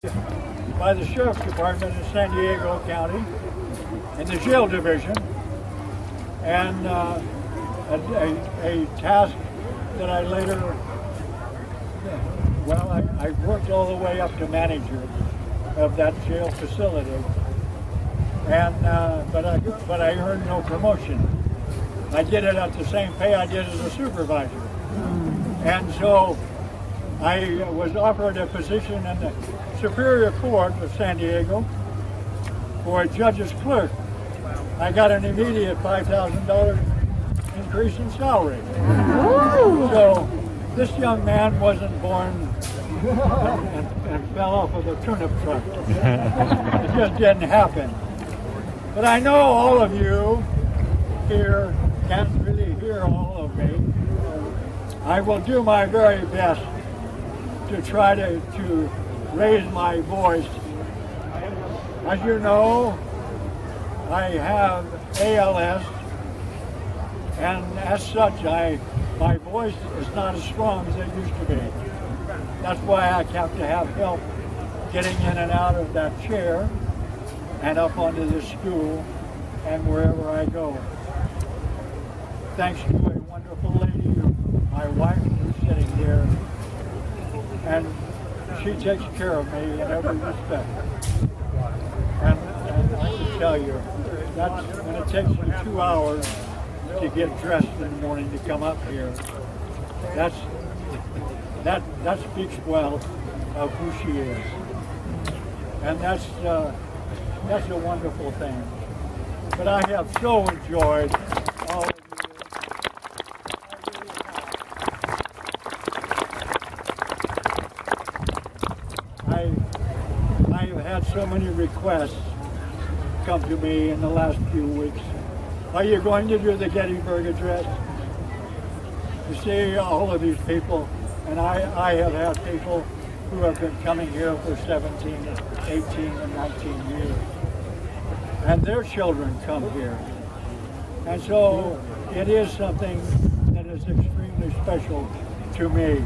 by the Sheriff's Department in San Diego County in the jail division, and a task that I later, I worked all the way up to manager of that jail facility, and but I earned no promotion. I did it at the same pay I did as a supervisor, and so I was offered a position in the Superior Court of San Diego for a judge's clerk. I got an immediate $5,000 increase in salary. So this young man wasn't born and fell off of a turnip truck. It just didn't happen. But I know all of you here can't really hear all of me. I will do my very best to try to raise my voice. As you know, I have ALS, and as such, my voice is not as strong as it used to be. That's why I have to have help getting in and out of that chair and up onto the stool and wherever I go. Thanks to a wonderful lady, my wife, who's sitting here, and she takes care of me in every respect. And I can tell you, when it takes me 2 hours to get dressed in the morning to come up here, that speaks well of who she is. And that's a wonderful thing. But I have so enjoyed all of you. I've had so many requests come to me in the last few weeks. Are you going to do the Gettysburg Address? You see, all of these people, and I have had people who have been coming here for 17, 18, and 19 years. And their children come here. And so it is something that is extremely special to me.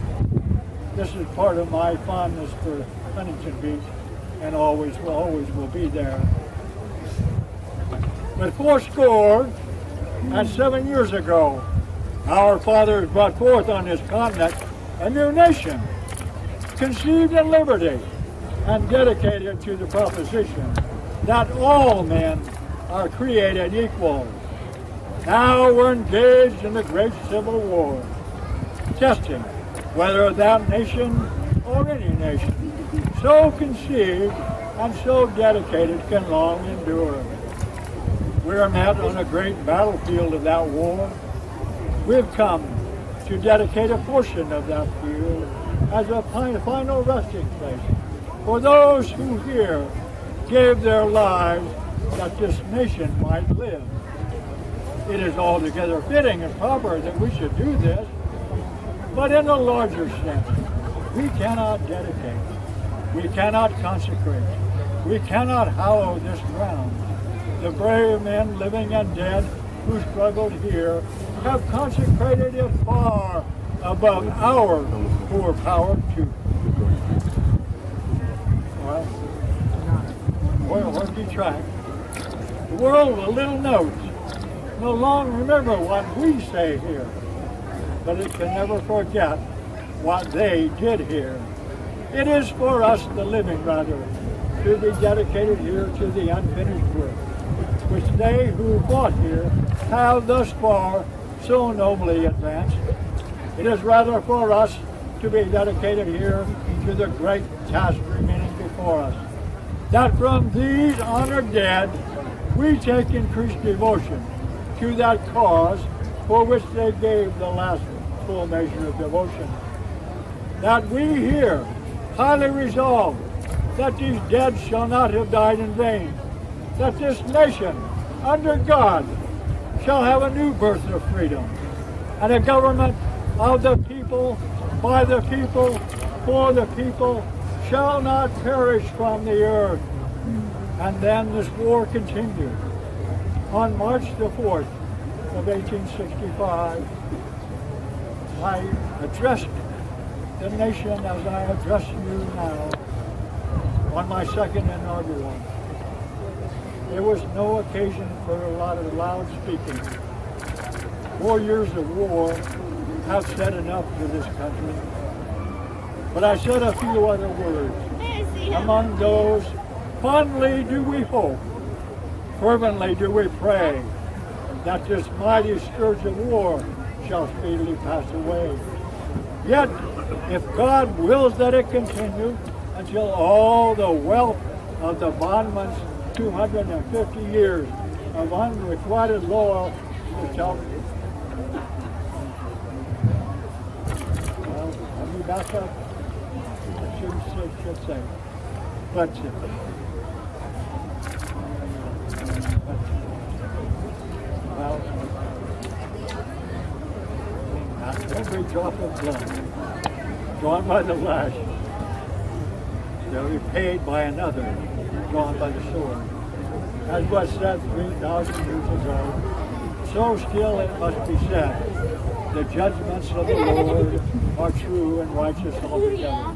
This is part of my fondness for Huntington Beach, and always will be there. But 407 years ago, our fathers brought forth on this continent a new nation, conceived in liberty and dedicated to the proposition that all men are created equal. Now we're engaged in the great Civil War, testing whether that nation or any nation so conceived and so dedicated can long endure. We are met on a great battlefield of that war. We've come to dedicate a portion of that field as a final resting place for those who here gave their lives that this nation might live. It is altogether fitting and proper that we should do this, but in a larger sense, we cannot dedicate, we cannot consecrate, we cannot hallow this ground. The brave men, living and dead, who struggled here, have consecrated it far above our poor power to. Well, what we track. The world with little notes no longer remember what we say here, but it can never forget what they did here. It is for us, the living rather, to be dedicated here to the unfinished work, which they who fought here have thus far so nobly advanced. It is rather for us to be dedicated here to the great task remaining before us, that from these honored dead we take increased devotion to that cause for which they gave the last full measure of devotion. That we here highly resolve that these dead shall not have died in vain, that this nation, under God, shall have a new birth of freedom, and a government of the people, by the people, for the people, shall not perish from the earth. And then this war continued. On March the 4th of 1865, I addressed the nation as I address you now on my second inaugural. There was no occasion for a lot of loud speaking. 4 years of war have said enough for this country. But I said a few other words. Among those, fondly do we hope, fervently do we pray, that this mighty scourge of war shall speedily pass away. Yet, if God wills that it continue until all the wealth of the bondman's 250 years of unrequited loyalty shall... Well, let me back up. I should say. Let's see. Well, not every drop of blood drawn by the lash shall be paid by another drawn by the sword. As was said 3,000 years ago, so still it must be said, the judgments of the Lord are true and righteous altogether,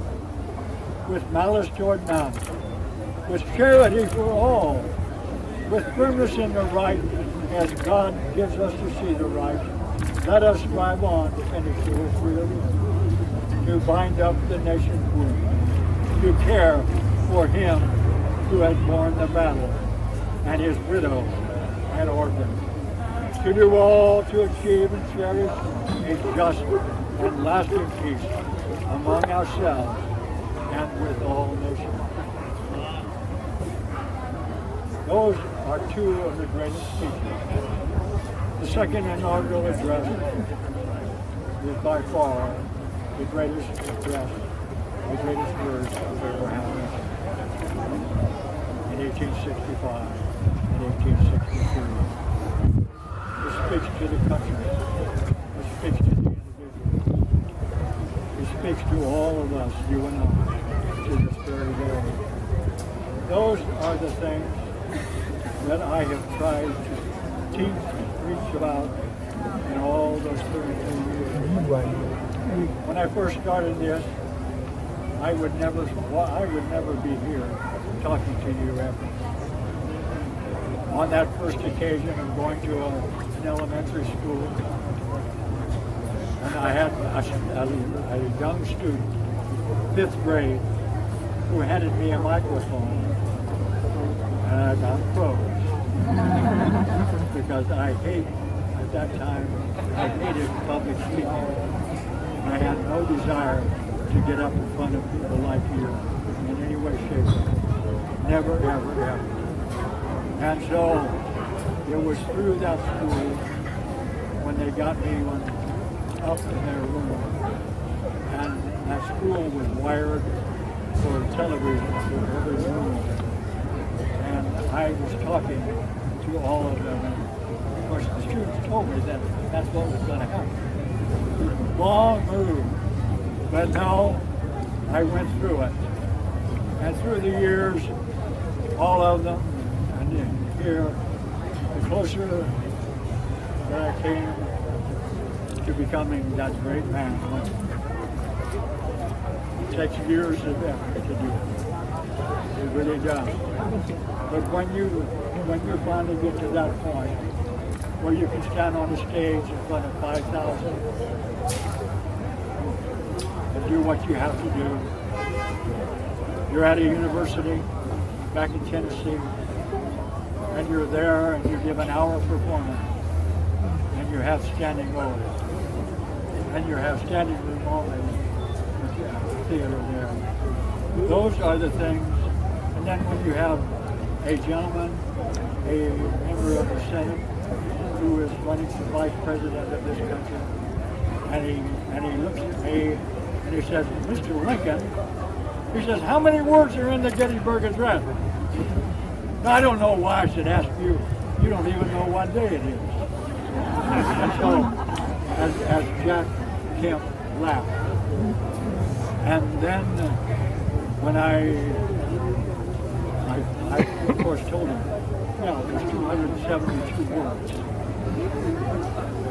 with malice toward none, with charity for all, with firmness in the right, as God gives us to see the right. Let us strive on to finish to His will, to bind up the nation's wound, to care for him who has borne the battle, and his widow and orphan, to do all to achieve and cherish a just and lasting peace among ourselves and with all nations. Those are two of the greatest speeches. The second inaugural address is by far the greatest address, the greatest words I've ever had in 1865 and 1863. It speaks to the country. It speaks to the individual. It speaks to all of us, you and I, to this very day. Those are the things that I have tried to teach and preach about in all those 32 years. When I first started this, I would never be here talking to you ever. On that first occasion of going to an elementary school, and I had a young student, 5th grade, who handed me a microphone, and I got froze. Because I at that time, I hated public speaking. I had no desire to get up in front of people like you in any way, shape, or form. Never, ever, ever. And so it was through that school when they got me up in their room. And that school was wired for television for every room. And I was talking to all of them. And of course, the students told me that that's what was going to happen. Long move. But no, I went through it. And through the years, all of them, and here, the closer that I came to becoming that great man. It takes years of effort to do it. It really does. But when you finally get to that point where you can stand on a stage in front of 5,000 and do what you have to do. You're at a university back in Tennessee, and you're there and you give an hour performance, and you have standing orders, and you have standing room only theater there. Those are the things. And then when you have a gentleman, a member of the Senate, who is running for vice president of this country, and he looks at me and he says, Mr. Lincoln, he says, how many words are in the Gettysburg Address? Now, I don't know why I should ask you. You don't even know what day it is. And so, as Jack Kemp laughed, and then when I of course told him, there's 272 words.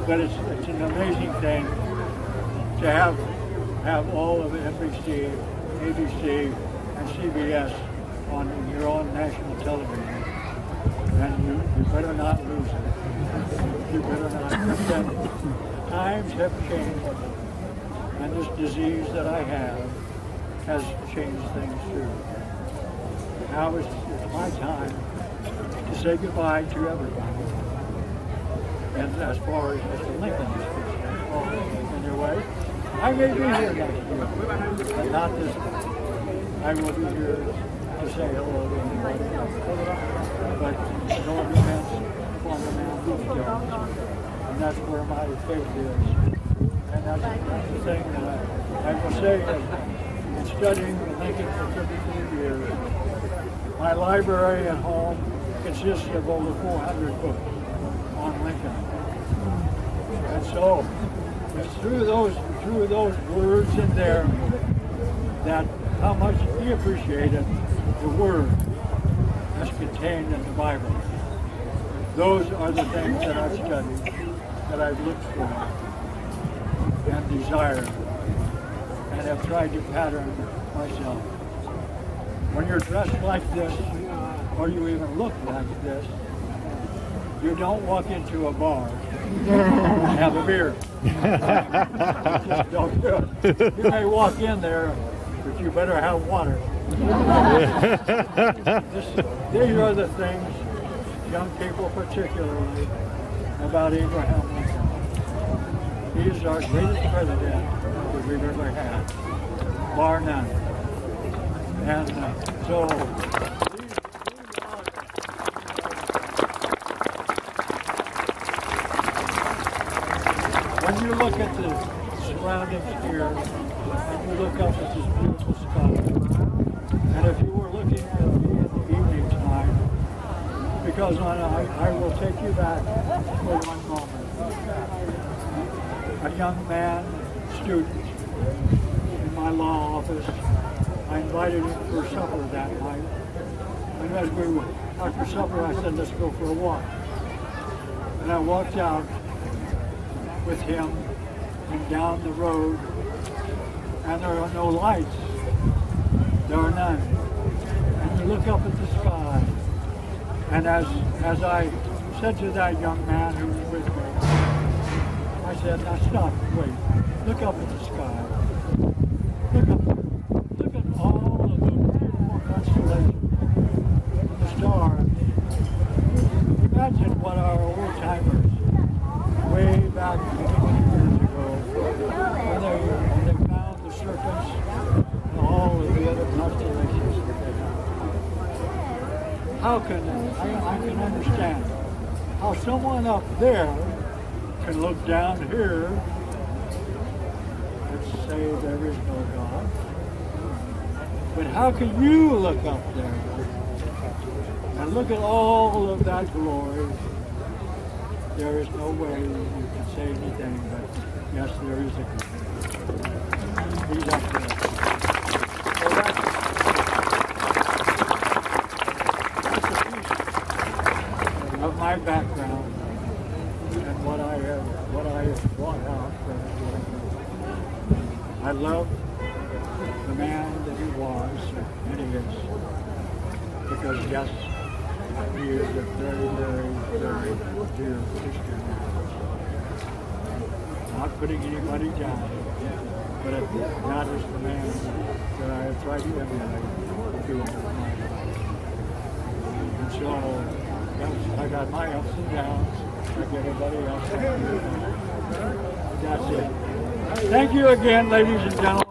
But it's an amazing thing to have all of NBC, ABC, and CBS you're on national television, and you better not lose it. You better not pretend. Times have changed, and this disease that I have has changed things too. Now it's my time to say goodbye to everybody. And as far as Mr. Lincoln is concerned, anyway, I may be here next year, but not this one. I will be here to say hello to everybody else. But it all depends upon the man who does. And that's where my faith is. And that's the thing that I will say is, in studying Lincoln for 33 years, my library at home consists of over 400 books on Lincoln. And so it's through those words in there that how much he appreciated the word that's contained in the Bible. Those are the things that I've studied, that I've looked for and desired, and have tried to pattern myself. When you're dressed like this, or you even look like this, you don't walk into a bar and have a beer. Just don't do it. You may walk in there, but you better have water. These are the things, young people particularly, about Abraham Lincoln. He is our greatest president that we've ever had, bar none. And so, when you look at the surroundings here, and you look up at this beautiful sky, and if you were looking at me in the evening time, because I will take you back for one moment. A young man, student, in my law office, I invited him for supper that night. And as we were, after supper, I said, let's go for a walk. And I walked out with him and down the road, and there are no lights. There are none. And you look up at the sky, and as I said to that young man who was with me, I said, now stop, wait, look up at the sky. Look up, look at all of the beautiful constellations, the stars. Imagine what our old timers, way back 20 years ago, when they found the serpents and all of the other constellations that they have. How can I can understand how someone up there can look down here and say there is no God. But how can you look up there and look at all of that glory? There is no way you can say anything but, yes, there is a God. He's up there. So that's a piece of my background and what I have brought out from Lincoln. I love the man that he was and he is, because yes, he is a very, very, very dear Christian man. Not putting anybody down, but that is the man that I have tried to emulate through my life. And so, yes, I got my ups and downs, like everybody else. That's it. Thank you again, ladies and gentlemen.